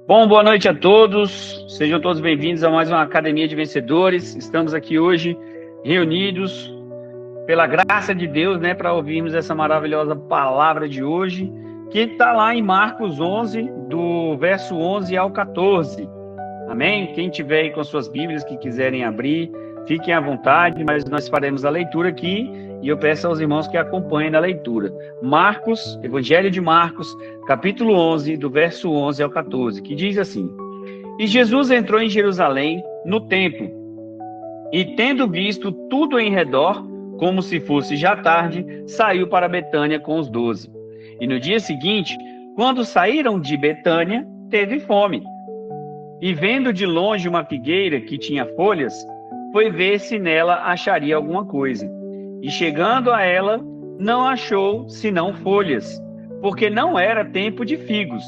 Bom, boa noite a todos. Sejam todos bem-vindos a mais uma Academia de Vencedores. Estamos aqui hoje reunidos pela graça de Deus, para ouvirmos essa maravilhosa palavra de hoje, que está lá em Marcos 11, do verso 11 ao 14. Amém? Quem tiver aí com suas Bíblias que quiserem abrir, fiquem à vontade, mas nós faremos a leitura aqui e eu peço aos irmãos que acompanhem na leitura. Marcos, Evangelho de Marcos, capítulo 11, do verso 11 ao 14, que diz assim: E Jesus entrou em Jerusalém, no templo, e tendo visto tudo em redor, como se fosse já tarde, saiu para Betânia com os 12. E no dia seguinte, quando saíram de Betânia, teve fome. E vendo de longe uma figueira que tinha folhas, foi ver se nela acharia alguma coisa. E chegando a ela, não achou senão folhas, porque não era tempo de figos.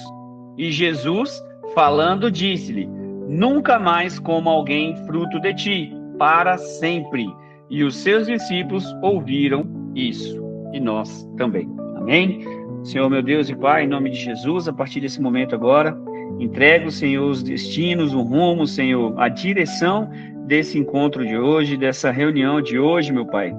E Jesus, falando, disse-lhe: Nunca mais coma alguém fruto de ti, para sempre. E os seus discípulos ouviram isso, e nós também. Amém? Senhor, meu Deus e Pai, em nome de Jesus, a partir desse momento agora, entrego, Senhor, os destinos, o rumo, Senhor, a direção desse encontro de hoje, dessa reunião de hoje, meu Pai.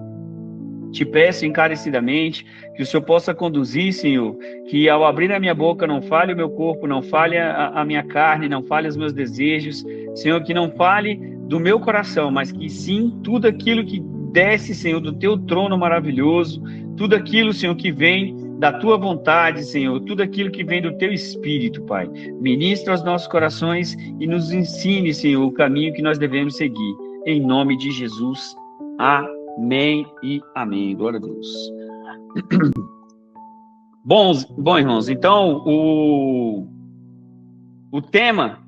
Te peço encarecidamente que o Senhor possa conduzir, Senhor, que ao abrir a minha boca não fale o meu corpo, não fale a minha carne, não fale os meus desejos, Senhor, que não fale do meu coração, mas que sim, tudo aquilo que desce, Senhor, do teu trono maravilhoso, tudo aquilo, Senhor, que vem da tua vontade, Senhor, tudo aquilo que vem do teu Espírito, Pai. Ministra aos nossos corações e nos ensine, Senhor, o caminho que nós devemos seguir. Em nome de Jesus. Amém e amém. Glória a Deus. Bom, irmãos, então, o tema,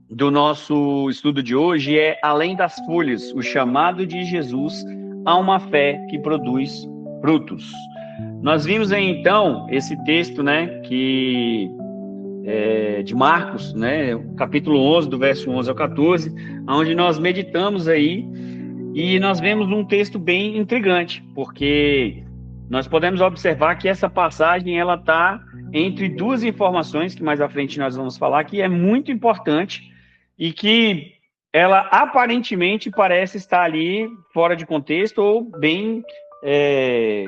do nosso estudo de hoje é Além das Folhas, o chamado de Jesus a uma fé que produz frutos. Nós vimos aí, então, esse texto, que de Marcos, capítulo 11, do verso 11 ao 14, onde nós meditamos aí, e nós vemos um texto bem intrigante, porque nós podemos observar que essa passagem, ela está entre duas informações, que mais à frente nós vamos falar, que é muito importante, e que ela aparentemente parece estar ali fora de contexto, ou bem...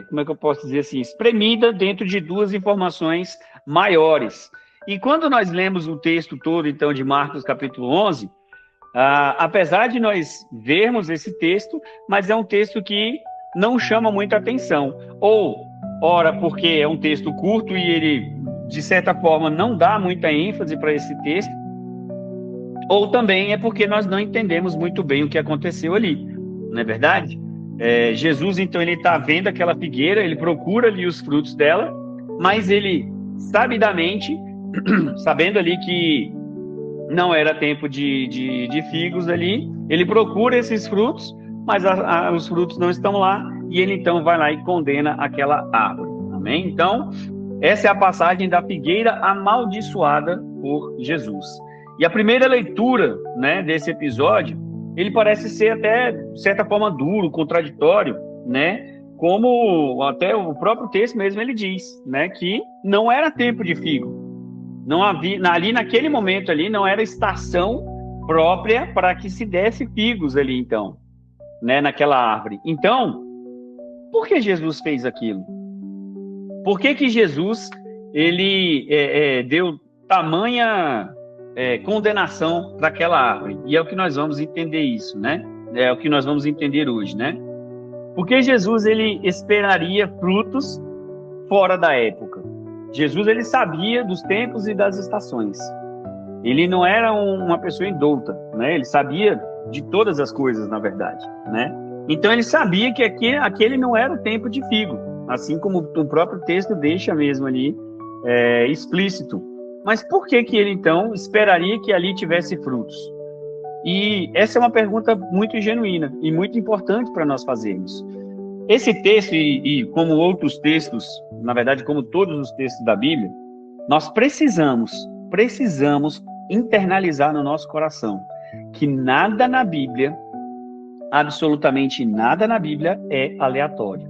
como é que eu posso dizer assim, espremida dentro de duas informações maiores. E quando nós lemos o texto todo, então, de Marcos capítulo 11, apesar de nós vermos esse texto, mas é um texto que não chama muita atenção. Ou, ora, porque é um texto curto e ele, de certa forma, não dá muita ênfase para esse texto, ou também é porque nós não entendemos muito bem o que aconteceu ali, não é verdade? Jesus, então, ele está vendo aquela figueira, ele procura ali os frutos dela, mas ele, sabidamente, sabendo ali que não era tempo de figos ali, ele procura esses frutos, mas os frutos não estão lá, e ele, então, vai lá e condena aquela árvore. Amém? Então, essa é a passagem da figueira amaldiçoada por Jesus. E a primeira leitura, desse episódio, ele parece ser até, de certa forma, duro, contraditório, como até o próprio texto mesmo ele diz, que não era tempo de figo. Não havia, ali naquele momento ali, não era estação própria para que se desse figos ali, então, naquela árvore. Então, por que Jesus fez aquilo? Por que Jesus, ele deu tamanha... condenação para aquela árvore? E é o que nós vamos entender isso, É o que nós vamos entender hoje, Porque Jesus, ele esperaria frutos fora da época. Jesus, ele sabia dos tempos e das estações. Ele não era uma pessoa indouta, Ele sabia de todas as coisas, na verdade, Então, ele sabia que aquele não era o tempo de figo, assim como o próprio texto deixa mesmo ali explícito. Mas por que ele, então, esperaria que ali tivesse frutos? E essa é uma pergunta muito genuína e muito importante para nós fazermos. Esse texto, e como outros textos, na verdade, como todos os textos da Bíblia, nós precisamos internalizar no nosso coração que nada na Bíblia, absolutamente nada na Bíblia é aleatório.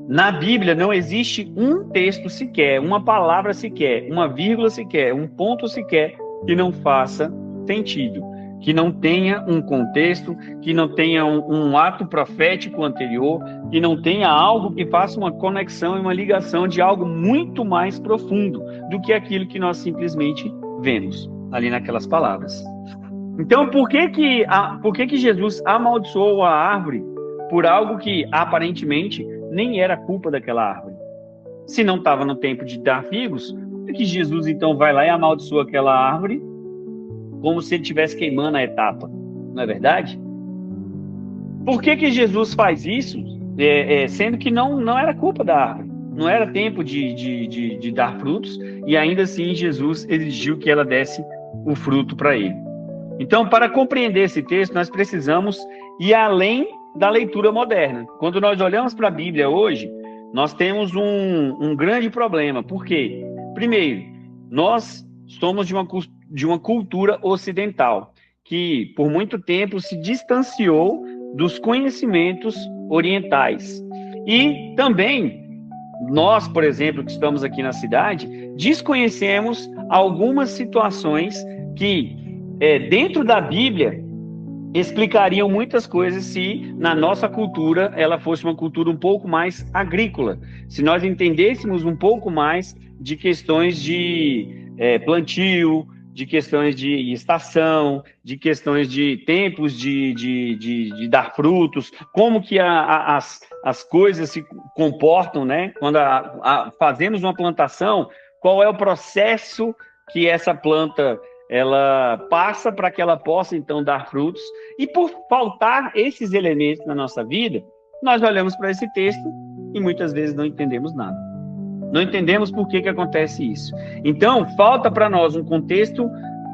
Na Bíblia não existe um texto sequer, uma palavra sequer, uma vírgula sequer, um ponto sequer que não faça sentido, que não tenha um contexto, que não tenha um ato profético anterior, que não tenha algo que faça uma conexão e uma ligação de algo muito mais profundo do que aquilo que nós simplesmente vemos ali naquelas palavras. Então, por que que Jesus amaldiçoou a árvore por algo que aparentemente nem era culpa daquela árvore? Se não estava no tempo de dar figos, por que Jesus então vai lá e amaldiçoa aquela árvore como se ele estivesse queimando a etapa? Não é verdade? Por que que Jesus faz isso, sendo que não era culpa da árvore? Não era tempo de dar frutos, e ainda assim Jesus exigiu que ela desse o fruto para ele. Então, para compreender esse texto, nós precisamos ir além da leitura moderna. Quando nós olhamos para a Bíblia hoje, nós temos um grande problema. Por quê? Primeiro, nós somos de uma cultura ocidental, que por muito tempo se distanciou dos conhecimentos orientais. E também, nós, por exemplo, que estamos aqui na cidade, desconhecemos algumas situações que dentro da Bíblia, explicariam muitas coisas se na nossa cultura ela fosse uma cultura um pouco mais agrícola. Se nós entendêssemos um pouco mais de questões de plantio, de questões de estação, de questões de tempos de dar frutos, como que as coisas se comportam, né? Quando fazemos uma plantação, qual é o processo que essa planta ela passa para que ela possa, então, dar frutos. E por faltar esses elementos na nossa vida, nós olhamos para esse texto e muitas vezes não entendemos nada. Não entendemos por que acontece isso. Então, falta para nós um contexto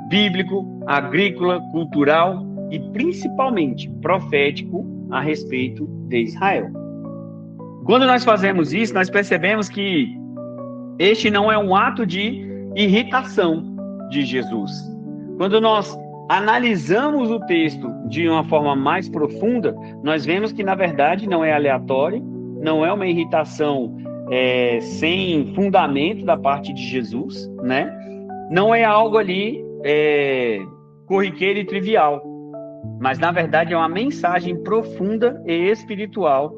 bíblico, agrícola, cultural e, principalmente, profético a respeito de Israel. Quando nós fazemos isso, nós percebemos que este não é um ato de irritação de Jesus. Quando nós analisamos o texto de uma forma mais profunda, nós vemos que, na verdade, não é aleatório, não é uma irritação sem fundamento da parte de Jesus, né? Não é algo ali corriqueiro e trivial, mas, na verdade, é uma mensagem profunda e espiritual,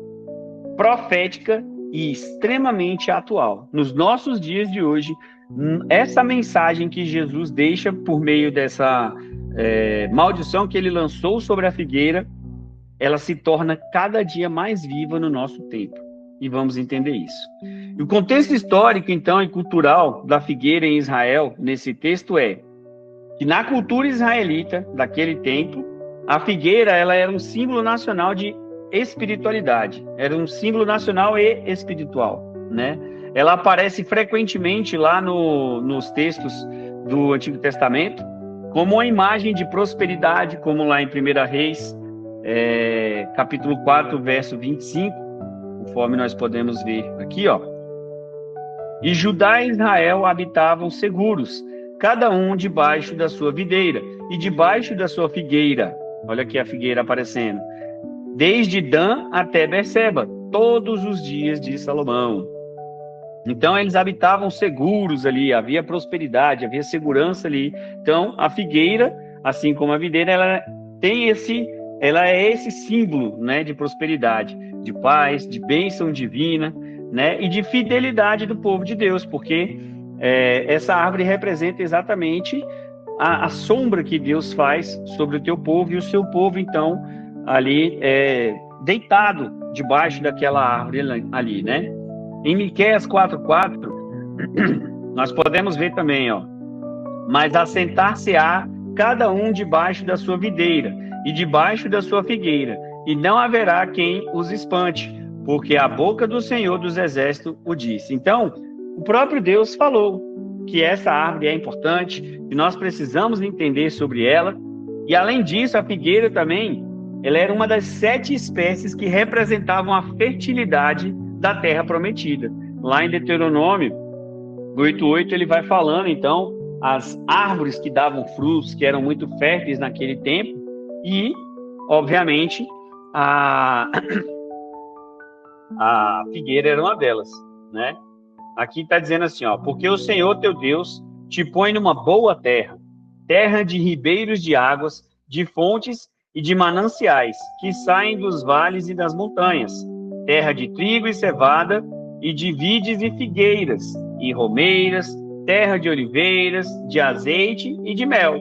profética e extremamente atual. Nos nossos dias de hoje, essa mensagem que Jesus deixa por meio dessa maldição que ele lançou sobre a figueira, ela se torna cada dia mais viva no nosso tempo. E vamos entender isso. E o contexto histórico, então, e cultural da figueira em Israel, nesse texto, é que na cultura israelita daquele tempo, a figueira ela era um símbolo nacional de espiritualidade. Era um símbolo nacional e espiritual, né? Ela aparece frequentemente lá nos textos do Antigo Testamento como uma imagem de prosperidade, como lá em 1 Reis, capítulo 4, verso 25, conforme nós podemos ver aqui, ó. E Judá e Israel habitavam seguros, cada um debaixo da sua videira e debaixo da sua figueira. Olha aqui a figueira aparecendo. Desde Dan até Berseba, todos os dias de Salomão. Então, eles habitavam seguros ali, havia prosperidade, havia segurança ali. Então, a figueira, assim como a videira, ela é esse símbolo, né, de prosperidade, de paz, de bênção divina, né, e de fidelidade do povo de Deus, porque essa árvore representa exatamente a sombra que Deus faz sobre o teu povo, e o seu povo, então, ali deitado debaixo daquela árvore ali, né? Em Miqueias 4:4, nós podemos ver também, ó. Mas assentar-se-á cada um debaixo da sua videira e debaixo da sua figueira, e não haverá quem os espante, porque a boca do Senhor dos Exércitos o disse. Então, o próprio Deus falou que essa árvore é importante, que nós precisamos entender sobre ela, e além disso, a figueira também, ela era uma das 7 espécies que representavam a fertilidade da terra prometida. Lá em Deuteronômio 8:8 ele vai falando, então, as árvores que davam frutos, que eram muito férteis naquele tempo, e, obviamente, a figueira era uma delas, né? Aqui está dizendo assim, ó, porque o Senhor teu Deus te põe numa boa terra, terra de ribeiros de águas, de fontes e de mananciais, que saem dos vales e das montanhas, terra de trigo e cevada, e de vides e figueiras, e romeiras, terra de oliveiras, de azeite e de mel,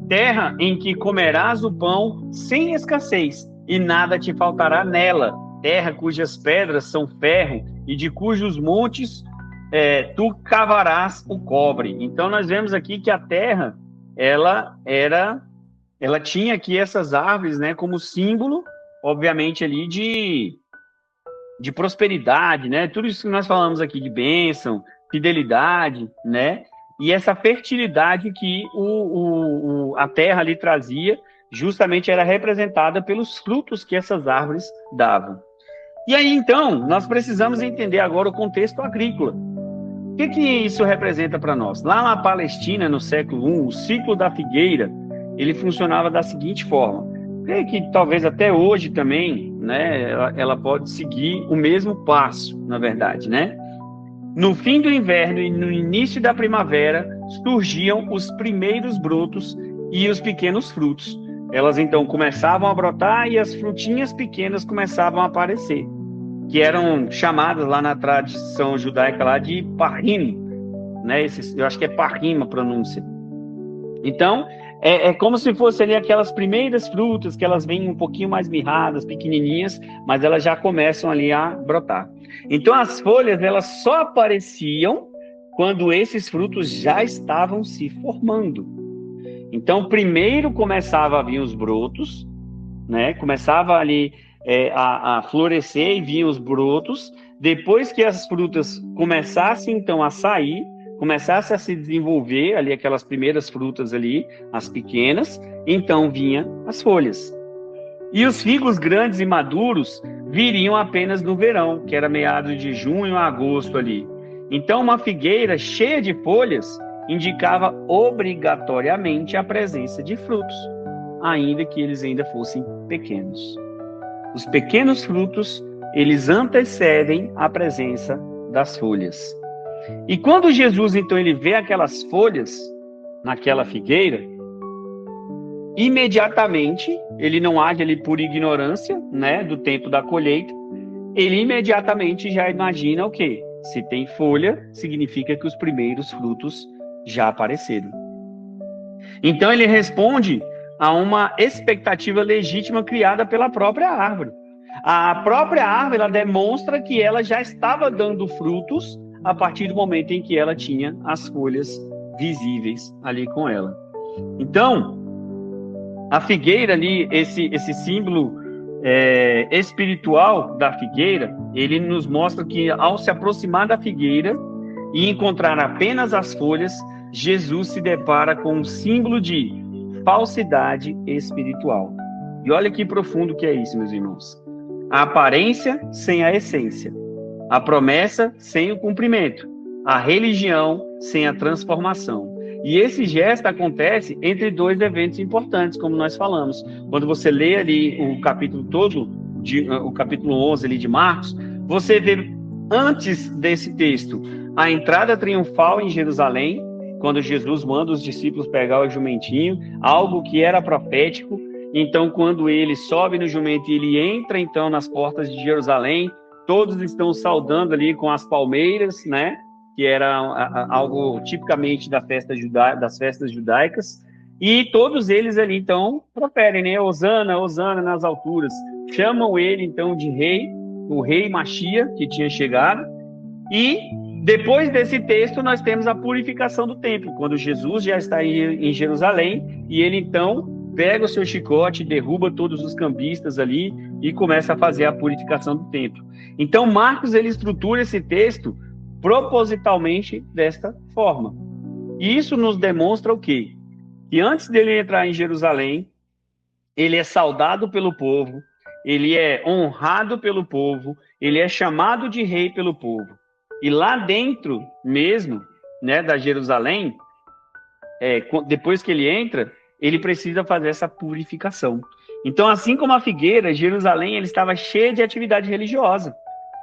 terra em que comerás o pão sem escassez, e nada te faltará nela, terra cujas pedras são ferro, e de cujos montes tu cavarás o cobre. Então nós vemos aqui que a terra, ela tinha aqui essas árvores, né, como símbolo, obviamente ali de prosperidade, né? Tudo isso que nós falamos aqui de bênção, fidelidade, né? E essa fertilidade que a terra ali trazia, justamente era representada pelos frutos que essas árvores davam. E aí, então, nós precisamos entender agora o contexto agrícola. O que isso representa para nós? Lá na Palestina, no século I, o ciclo da figueira, ele funcionava da seguinte forma. Creio que talvez até hoje também, né, ela pode seguir o mesmo passo, na verdade, né? No fim do inverno e no início da primavera, surgiam os primeiros brotos e os pequenos frutos. Elas então começavam a brotar e as frutinhas pequenas começavam a aparecer, que eram chamadas lá na tradição judaica lá de parrim, né? Eu acho que é parrim a pronúncia. Então, é como se fossem ali aquelas primeiras frutas, que elas vêm um pouquinho mais mirradas, pequenininhas, mas elas já começam ali a brotar. Então, as folhas, elas só apareciam quando esses frutos já estavam se formando. Então, primeiro começava a vir os brotos, né? Começava ali a florescer e vinham os brotos. Depois que as frutas começassem, então, a sair, começasse a se desenvolver ali aquelas primeiras frutas ali, as pequenas, então vinha as folhas. E os figos grandes e maduros viriam apenas no verão, que era meados de junho a agosto ali. Então uma figueira cheia de folhas indicava obrigatoriamente a presença de frutos, ainda que eles ainda fossem pequenos. Os pequenos frutos, eles antecedem a presença das folhas. E quando Jesus, então, ele vê aquelas folhas naquela figueira, imediatamente, ele não age ali por ignorância, né, do tempo da colheita, ele imediatamente já imagina o quê? Se tem folha, significa que os primeiros frutos já apareceram. Então, ele responde a uma expectativa legítima criada pela própria árvore. A própria árvore, ela demonstra que ela já estava dando frutos a partir do momento em que ela tinha as folhas visíveis ali com ela. Então, a figueira ali, esse símbolo espiritual da figueira, ele nos mostra que ao se aproximar da figueira e encontrar apenas as folhas, Jesus se depara com um símbolo de falsidade espiritual. E olha que profundo que é isso, meus irmãos. A aparência sem a essência. A promessa sem o cumprimento, a religião sem a transformação. E esse gesto acontece entre dois eventos importantes, como nós falamos. Quando você lê ali o capítulo todo, o capítulo 11 ali de Marcos, você vê antes desse texto a entrada triunfal em Jerusalém, quando Jesus manda os discípulos pegar o jumentinho, algo que era profético. Então, quando ele sobe no jumento e ele entra então nas portas de Jerusalém, todos estão saudando ali com as palmeiras, né? Que era algo tipicamente das festas judaicas. E todos eles ali, então, proferem, né? Hosana, Hosana nas alturas. Chamam ele, então, de rei, o rei Machia, que tinha chegado. E depois desse texto, nós temos a purificação do templo, quando Jesus já está em Jerusalém, e ele, então, pega o seu chicote, derruba todos os cambistas ali e começa a fazer a purificação do templo. Então, Marcos, ele estrutura esse texto propositalmente desta forma. E isso nos demonstra o quê? Que antes dele entrar em Jerusalém, ele é saudado pelo povo, ele é honrado pelo povo, ele é chamado de rei pelo povo. E lá dentro mesmo, né, da Jerusalém, depois que ele entra, ele precisa fazer essa purificação. Então, assim como a figueira, Jerusalém, ele estava cheia de atividade religiosa.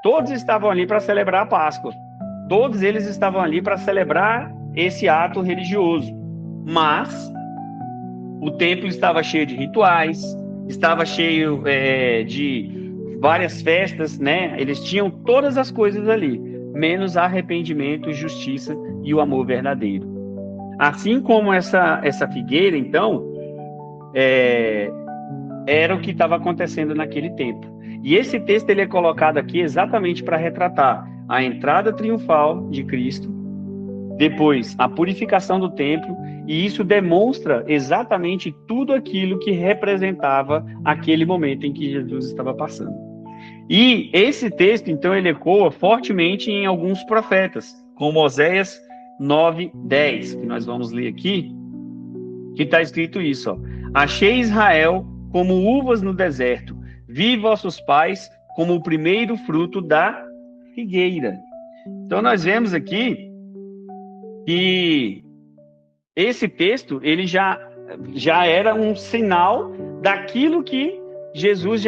Todos estavam ali para celebrar a Páscoa. Todos eles estavam ali para celebrar esse ato religioso. Mas o templo estava cheio de rituais, estava cheio de várias festas, né? Eles tinham todas as coisas ali, menos arrependimento, justiça e o amor verdadeiro. Assim como essa figueira, então, era o que estava acontecendo naquele tempo. E esse texto ele é colocado aqui exatamente para retratar a entrada triunfal de Cristo, depois a purificação do templo, e isso demonstra exatamente tudo aquilo que representava aquele momento em que Jesus estava passando. E esse texto, então, ele ecoa fortemente em alguns profetas, como Oséias 9:10, que nós vamos ler aqui, que está escrito isso, ó: achei Israel como uvas no deserto, vi vossos pais como o primeiro fruto da figueira. Então nós vemos aqui que esse texto ele já era um sinal daquilo que Jesus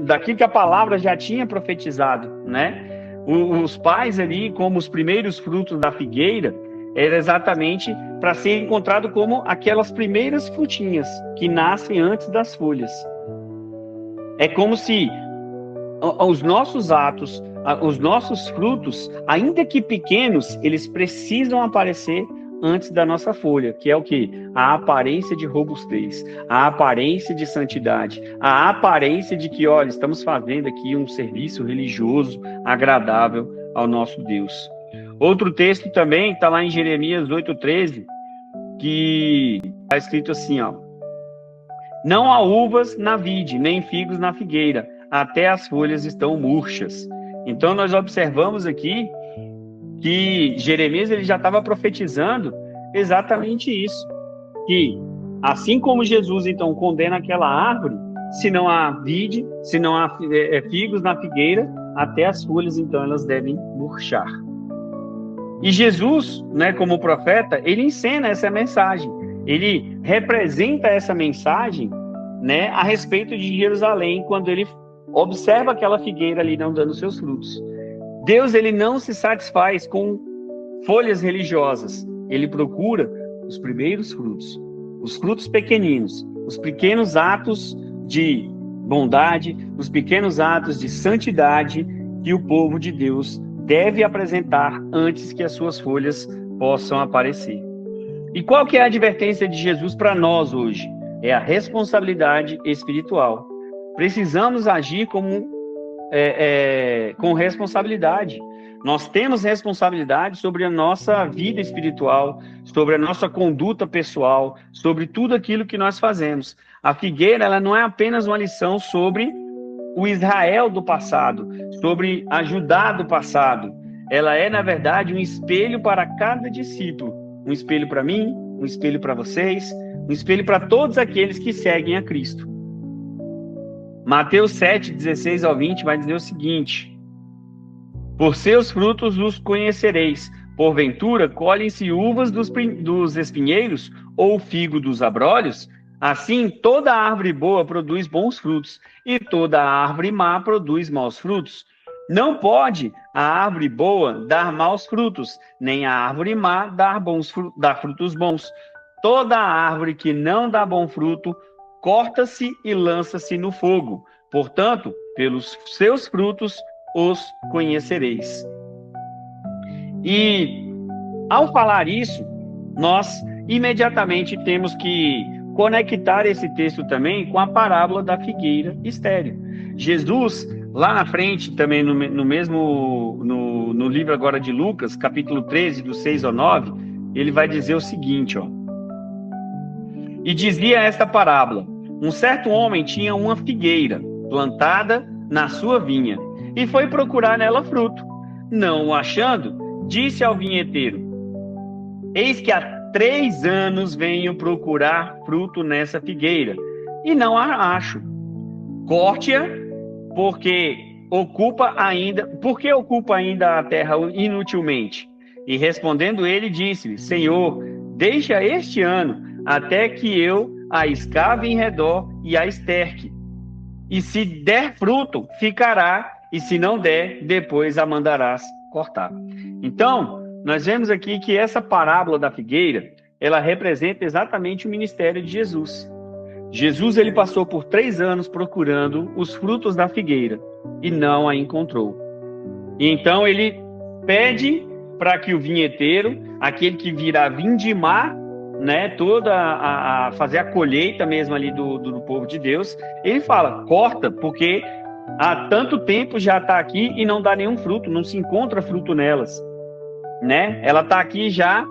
daquilo que a palavra já tinha profetizado, né? Os pais ali, como os primeiros frutos da figueira, era exatamente para ser encontrado como aquelas primeiras frutinhas que nascem antes das folhas. É como se os nossos atos, os nossos frutos, ainda que pequenos, eles precisam aparecer antes da nossa folha, que é o quê? A aparência de robustez, a aparência de santidade, a aparência de que, olha, estamos fazendo aqui um serviço religioso agradável ao nosso Deus. Outro texto também está lá em Jeremias 8:13, que está escrito assim, ó: não há uvas na vide, nem figos na figueira, até as folhas estão murchas. Então nós observamos aqui que Jeremias ele já estava profetizando exatamente isso, que assim como Jesus então condena aquela árvore, se não há vide, se não há figos na figueira, até as folhas então elas devem murchar. E Jesus, né, como profeta, ele ensina essa mensagem, ele representa essa mensagem, né, a respeito de Jerusalém, quando ele observa aquela figueira ali não dando seus frutos. Deus ele não se satisfaz com folhas religiosas, ele procura os primeiros frutos, os frutos pequeninos, os pequenos atos de bondade, os pequenos atos de santidade que o povo de Deus deve apresentar antes que as suas folhas possam aparecer. E qual que é a advertência de Jesus para nós hoje? É a responsabilidade espiritual. Precisamos agir com responsabilidade. Nós temos responsabilidade sobre a nossa vida espiritual, sobre a nossa conduta pessoal, sobre tudo aquilo que nós fazemos. A figueira, ela não é apenas uma lição sobre o Israel do passado, sobre a Judá do passado. Ela é, na verdade, um espelho para cada discípulo. Um espelho para mim, um espelho para vocês, um espelho para todos aqueles que seguem a Cristo. Mateus 7:16-20 vai dizer o seguinte: por seus frutos os conhecereis. Porventura, colhem-se uvas dos espinheiros ou figo dos abrolhos? Assim, toda árvore boa produz bons frutos, e toda árvore má produz maus frutos. Não pode a árvore boa dar maus frutos, nem a árvore má dar frutos bons. Toda árvore que não dá bom fruto, corta-se e lança-se no fogo. Portanto, pelos seus frutos os conhecereis. E, ao falar isso, nós imediatamente temos que conectar esse texto também com a parábola da figueira estéril. Jesus, lá na frente, também no livro agora de Lucas, capítulo 13, do 6 ao 9, ele vai dizer o seguinte, ó: e dizia esta parábola: um certo homem tinha uma figueira plantada na sua vinha, e foi procurar nela fruto. Não o achando, disse ao vinheteiro: eis que há 3 anos venho procurar fruto nessa figueira, e não a acho. Corte-a, porque ocupa ainda a terra inutilmente. E respondendo ele, disse-lhe: Senhor, deixa este ano, até que eu a escave em redor e a esterque. E se der fruto, ficará, e se não der, depois a mandarás cortar. Então, nós vemos aqui que essa parábola da figueira, ela representa exatamente o ministério de Jesus. Jesus, ele passou por 3 anos procurando os frutos da figueira e não a encontrou. E então ele pede para que o vinheteiro, aquele que virá vindimar, né, toda a fazer a colheita mesmo ali do povo de Deus, ele fala, corta, porque há tanto tempo já está aqui e não dá nenhum fruto, não se encontra fruto nelas, né? Ela está aqui já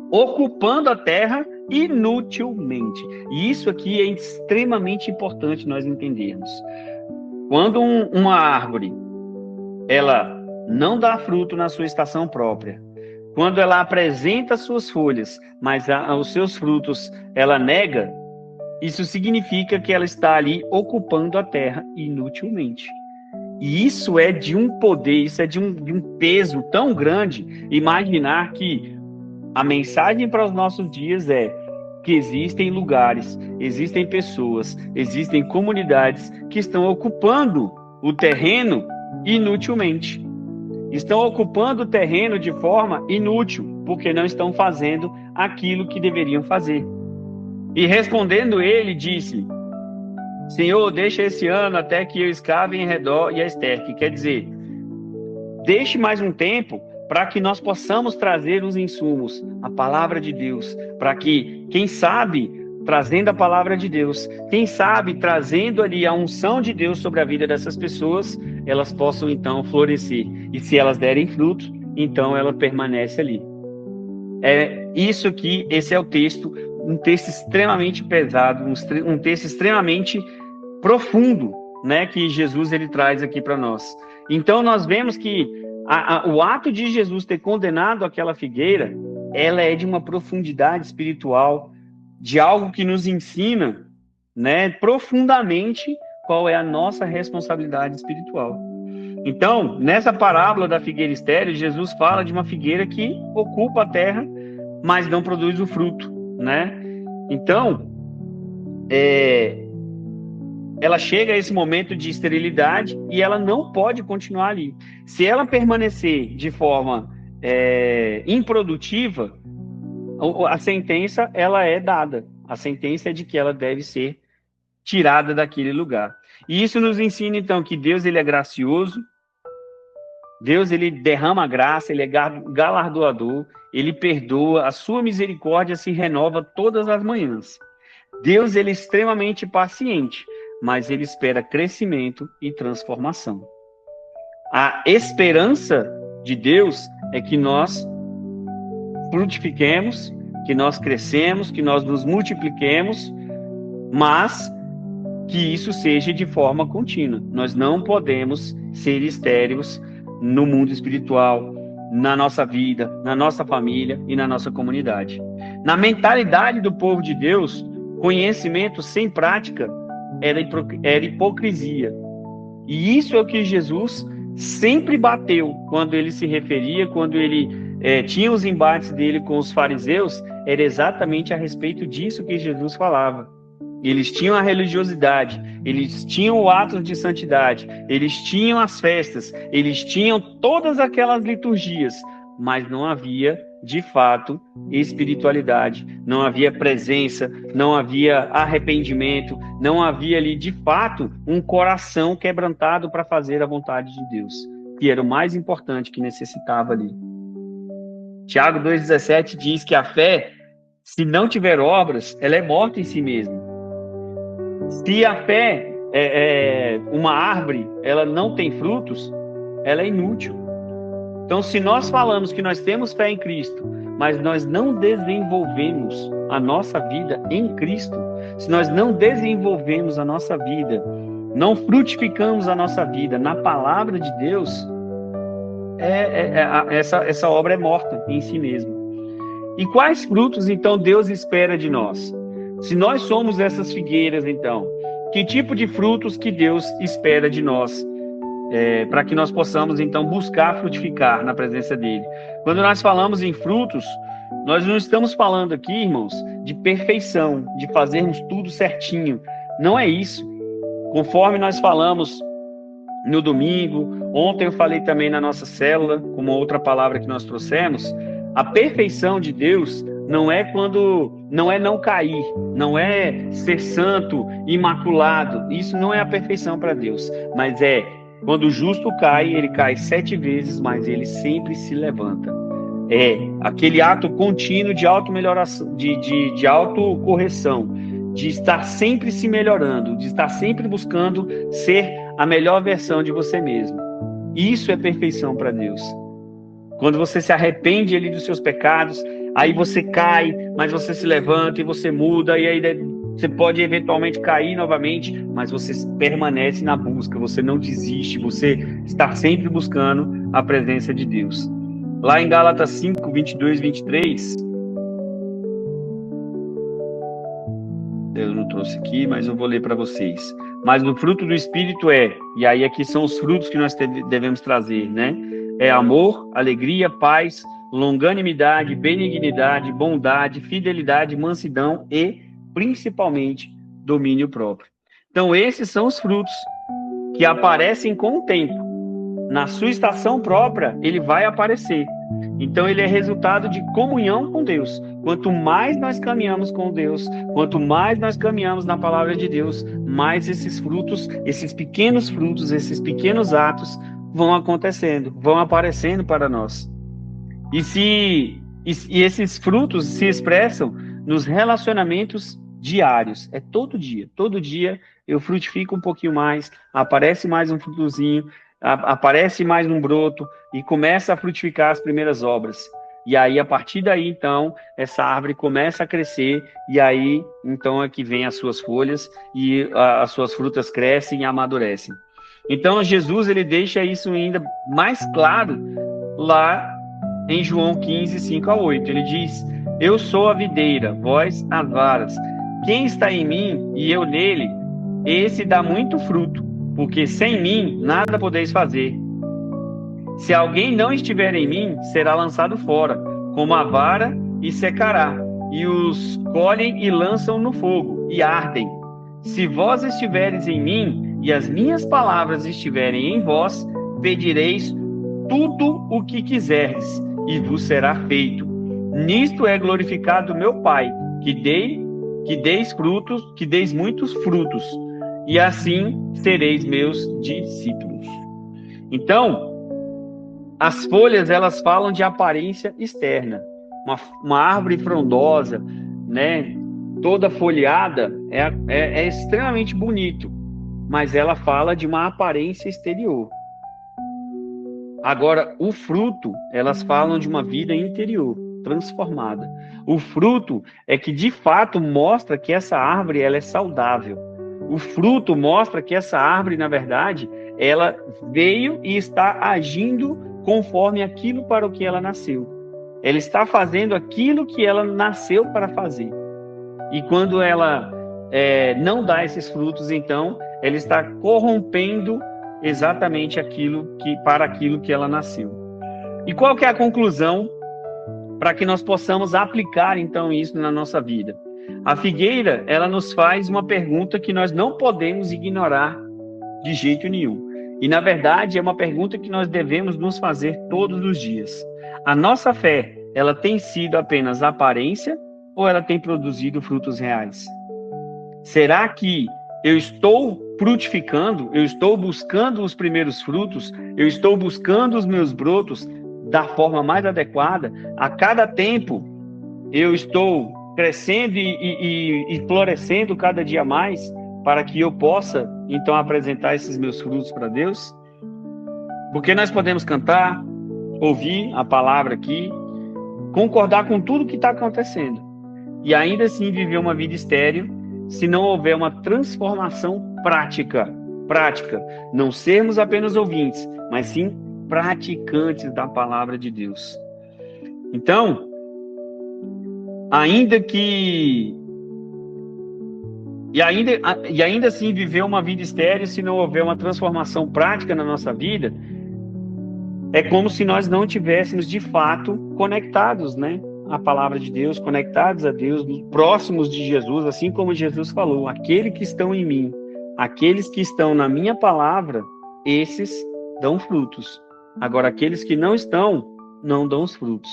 ocupando a terra inutilmente. E isso aqui é extremamente importante nós entendermos. Quando uma árvore, ela não dá fruto na sua estação própria, quando ela apresenta suas folhas, mas os seus frutos ela nega, isso significa que ela está ali ocupando a terra inutilmente. E isso é de um poder, isso é de um peso tão grande, imaginar que a mensagem para os nossos dias é que existem lugares, existem pessoas, existem comunidades que estão ocupando o terreno inutilmente. Estão ocupando o terreno de forma inútil, porque não estão fazendo aquilo que deveriam fazer. E respondendo ele, disse, Senhor, deixa esse ano até que eu escave em redor e a esterque. Quer dizer, deixe mais um tempo para que nós possamos trazer os insumos, a palavra de Deus, para que, quem sabe, trazendo a palavra de Deus, quem sabe, trazendo ali a unção de Deus sobre a vida dessas pessoas, elas possam então florescer. E se elas derem fruto, então ela permanece ali. É isso aqui, esse é o texto, um texto extremamente pesado, um texto extremamente profundo, né, que Jesus ele traz aqui para nós. Então nós vemos que o ato de Jesus ter condenado aquela figueira, ela é de uma profundidade espiritual, de algo que nos ensina, né, profundamente qual é a nossa responsabilidade espiritual. Então, nessa parábola da figueira estéril, Jesus fala de uma figueira que ocupa a terra, mas não produz o fruto, né? Então, ela chega a esse momento de esterilidade e ela não pode continuar ali. Se ela permanecer de forma improdutiva, a sentença ela é dada. A sentença é de que ela deve ser tirada daquele lugar. E isso nos ensina, então, que Deus ele é gracioso, Deus ele derrama graça, ele é galardoador, ele perdoa, a sua misericórdia se renova todas as manhãs. Deus ele é extremamente paciente, mas ele espera crescimento e transformação. A esperança de Deus é que nós frutifiquemos, que nós crescemos, que nós nos multipliquemos, mas que isso seja de forma contínua. Nós não podemos ser estéreis no mundo espiritual, na nossa vida, na nossa família e na nossa comunidade. Na mentalidade do povo de Deus, conhecimento sem prática era hipocrisia. E isso é o que Jesus sempre bateu quando ele se referia, quando ele tinha os embates dele com os fariseus, era exatamente a respeito disso que Jesus falava. Eles tinham a religiosidade, eles tinham o ato de santidade, eles tinham as festas, eles tinham todas aquelas liturgias, mas não havia, de fato, espiritualidade, não havia presença, não havia arrependimento, não havia ali, de fato, um coração quebrantado para fazer a vontade de Deus, que era o mais importante que necessitava ali. Tiago 2,17 diz que a fé, se não tiver obras, ela é morta em si mesma. Se a fé uma árvore, ela não tem frutos, ela é inútil. Então, se nós falamos que nós temos fé em Cristo, mas nós não desenvolvemos a nossa vida em Cristo, se nós não desenvolvemos a nossa vida, não frutificamos a nossa vida na palavra de Deus, essa obra é morta em si mesma. E quais frutos, então, Deus espera de nós? Se nós somos essas figueiras, então, que tipo de frutos que Deus espera de nós? Para que nós possamos, então, buscar frutificar na presença dele. Quando nós falamos em frutos, nós não estamos falando aqui, irmãos, de perfeição, de fazermos tudo certinho. Não é isso. Conforme nós falamos no domingo, ontem eu falei também na nossa célula, com uma outra palavra que nós trouxemos, a perfeição de Deus não é não cair, não é ser santo, imaculado. Isso não é a perfeição para Deus, mas é quando o justo cai, ele cai 7 vezes, mas ele sempre se levanta. É aquele ato contínuo de automelhoração, de autocorreção, de estar sempre se melhorando, de estar sempre buscando ser a melhor versão de você mesmo. Isso é perfeição para Deus. Quando você se arrepende ali dos seus pecados, aí você cai, mas você se levanta e você muda, e aí você pode eventualmente cair novamente, mas você permanece na busca, você não desiste, você está sempre buscando a presença de Deus. Lá em Gálatas 5, 22, 23, eu não trouxe aqui, mas eu vou ler para vocês. Mas o fruto do Espírito e aí aqui são os frutos que nós devemos trazer, né? É amor, alegria, paz, longanimidade, benignidade, bondade, fidelidade, mansidão e, principalmente, domínio próprio. Então, esses são os frutos que aparecem com o tempo. Na sua estação própria, ele vai aparecer. Então, ele é resultado de comunhão com Deus. Quanto mais nós caminhamos com Deus, quanto mais nós caminhamos na palavra de Deus, mais esses frutos, esses pequenos frutos, esses pequenos atos vão acontecendo, vão aparecendo para nós. E esses frutos se expressam nos relacionamentos diários. É todo dia eu frutifico um pouquinho mais, aparece mais um frutozinho, aparece mais um broto e começa a frutificar as primeiras obras. E aí, a partir daí, então, essa árvore começa a crescer e aí, então, é que vem as suas folhas e as suas frutas crescem e amadurecem. Então, Jesus, ele deixa isso ainda mais claro lá em João 15, 5-8. Ele diz: eu sou a videira, vós as varas. Quem está em mim e eu nele, esse dá muito fruto, porque sem mim nada podeis fazer. Se alguém não estiver em mim, será lançado fora, como a vara, e secará. E os colhem e lançam no fogo, e ardem. Se vós estiveres em mim, e as minhas palavras estiverem em vós, pedireis tudo o que quiserdes, e vos será feito. Nisto é glorificado meu Pai, que deis muitos frutos, e assim sereis meus discípulos. Então, as folhas, elas falam de aparência externa. Uma árvore frondosa, né, toda folheada, é extremamente bonito, mas ela fala de uma aparência exterior. Agora, o fruto, elas falam de uma vida interior, transformada. O fruto é que, de fato, mostra que essa árvore ela é saudável. O fruto mostra que essa árvore, na verdade, ela veio e está agindo conforme aquilo para o que ela nasceu. Ela está fazendo aquilo que ela nasceu para fazer. E quando ela não dá esses frutos, então, ela está corrompendo exatamente para aquilo que ela nasceu. E qual que é a conclusão para que nós possamos aplicar, então, isso na nossa vida? A figueira, ela nos faz uma pergunta que nós não podemos ignorar de jeito nenhum. E, na verdade, é uma pergunta que nós devemos nos fazer todos os dias. A nossa fé, ela tem sido apenas aparência ou ela tem produzido frutos reais? Será que eu estou frutificando, eu estou buscando os primeiros frutos, eu estou buscando os meus brotos da forma mais adequada? A cada tempo, eu estou crescendo e florescendo cada dia mais para que eu possa, então, apresentar esses meus frutos para Deus? Porque nós podemos cantar, ouvir a palavra aqui, concordar com tudo que está acontecendo e ainda assim viver uma vida estéril se não houver uma transformação prática, não sermos apenas ouvintes, mas sim praticantes da palavra de Deus. Então, ainda assim viver uma vida estéril se não houver uma transformação prática na nossa vida, é como se nós não tivéssemos de fato conectados, né, à palavra de Deus, conectados a Deus, próximos de Jesus, assim como Jesus falou: aqueles que estão em mim, aqueles que estão na minha palavra, esses dão frutos. Agora, aqueles que não estão, não dão os frutos.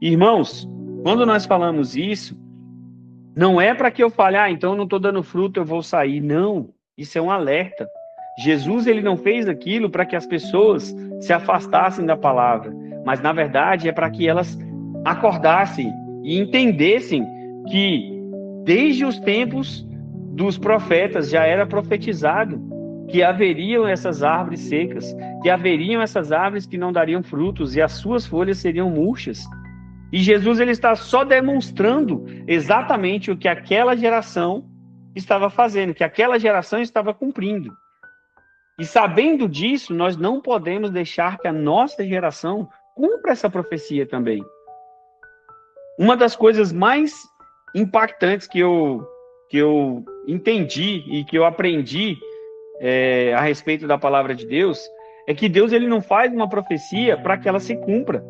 Irmãos, Quando nós falamos isso, não é para que eu fale, então eu não estou dando fruto, eu vou sair. Não, isso é um alerta. Jesus, ele não fez aquilo para que as pessoas se afastassem da palavra, mas na verdade é para que elas acordassem e entendessem que desde os tempos dos profetas já era profetizado que haveriam essas árvores secas, que haveriam essas árvores que não dariam frutos e as suas folhas seriam murchas. E Jesus, ele está só demonstrando exatamente o que aquela geração estava fazendo, que aquela geração estava cumprindo. E sabendo disso, nós não podemos deixar que a nossa geração cumpra essa profecia também. Uma das coisas mais impactantes que eu entendi e que eu aprendi a respeito da palavra de Deus é que Deus, ele não faz uma profecia para que ela se cumpra.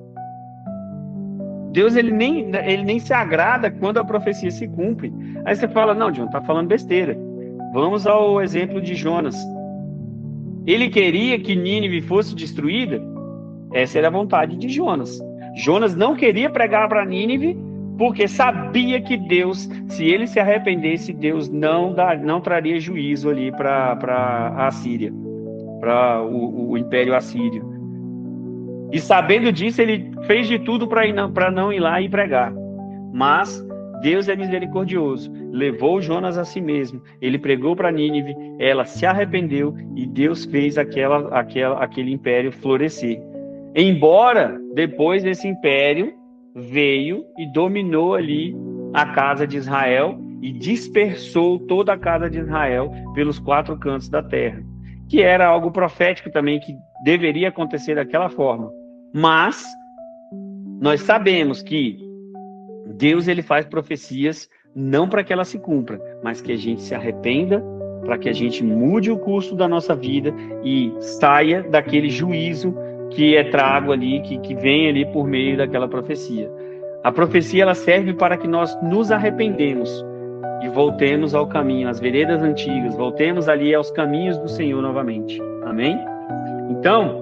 Deus, ele nem se agrada quando a profecia se cumpre. Aí você fala, não, John, tá falando besteira. Vamos ao exemplo de Jonas. Ele queria que Nínive fosse destruída? Essa era a vontade de Jonas. Jonas não queria pregar para Nínive porque sabia que Deus, se ele se arrependesse, Deus não traria juízo ali para a Síria, para o Império Assírio. E sabendo disso, ele fez de tudo para não ir lá e pregar. Mas Deus é misericordioso, levou Jonas a si mesmo, ele pregou para Nínive, ela se arrependeu e Deus fez aquele império florescer. Embora depois esse império veio e dominou ali a casa de Israel e dispersou toda a casa de Israel pelos 4 cantos da terra, que era algo profético também, que deveria acontecer daquela forma. Mas nós sabemos que Deus, ele faz profecias não para que ela se cumpra, mas que a gente se arrependa, para que a gente mude o curso da nossa vida e saia daquele juízo que é trago ali, que vem ali por meio daquela profecia. A profecia, ela serve para que nós nos arrependemos e voltemos ao caminho, às veredas antigas, voltemos ali aos caminhos do Senhor novamente. Amém? Então,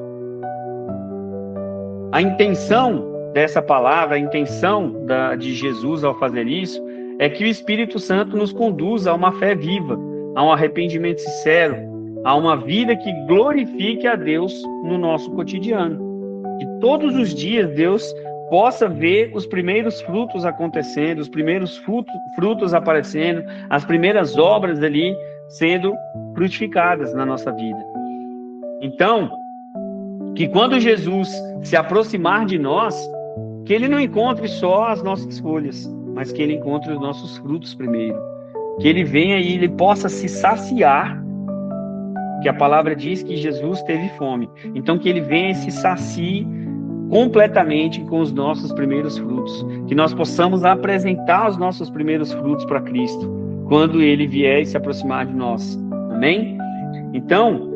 a intenção dessa palavra, a intenção de Jesus ao fazer isso, é que o Espírito Santo nos conduza a uma fé viva, a um arrependimento sincero, a uma vida que glorifique a Deus no nosso cotidiano. Que todos os dias Deus possa ver os primeiros frutos acontecendo, os primeiros frutos aparecendo, as primeiras obras ali sendo frutificadas na nossa vida. Então, que quando Jesus se aproximar de nós, que ele não encontre só as nossas folhas, mas que ele encontre os nossos frutos primeiro. Que ele venha e ele possa se saciar, que a palavra diz que Jesus teve fome. Então que ele venha e se sacie completamente com os nossos primeiros frutos. Que nós possamos apresentar os nossos primeiros frutos para Cristo, quando ele vier e se aproximar de nós. Amém? Então,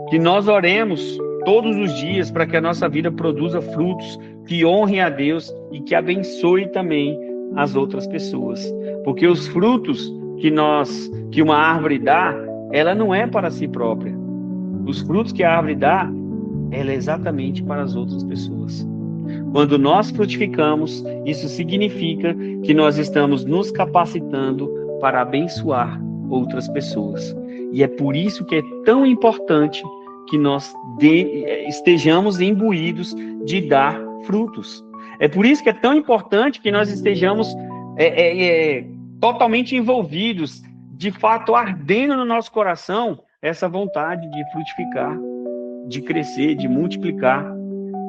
que nós oremos todos os dias para que a nossa vida produza frutos que honrem a Deus e que abençoe também as outras pessoas. Porque os frutos que uma árvore dá, ela não é para si própria. Os frutos que a árvore dá, ela é exatamente para as outras pessoas. Quando nós frutificamos, isso significa que nós estamos nos capacitando para abençoar outras pessoas. E é por isso que é tão importante que nós estejamos imbuídos de dar frutos. É por isso que é tão importante que nós estejamos totalmente envolvidos, de fato ardendo no nosso coração essa vontade de frutificar, de crescer, de multiplicar.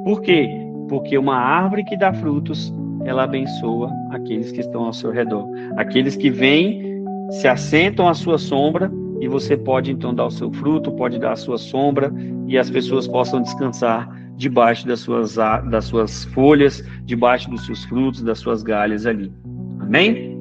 Por quê? Porque uma árvore que dá frutos, ela abençoa aqueles que estão ao seu redor. Aqueles que vêm, se assentam à sua sombra, e você pode então dar o seu fruto, pode dar a sua sombra, e as pessoas possam descansar debaixo das suas folhas, debaixo dos seus frutos, das suas galhas ali. Amém?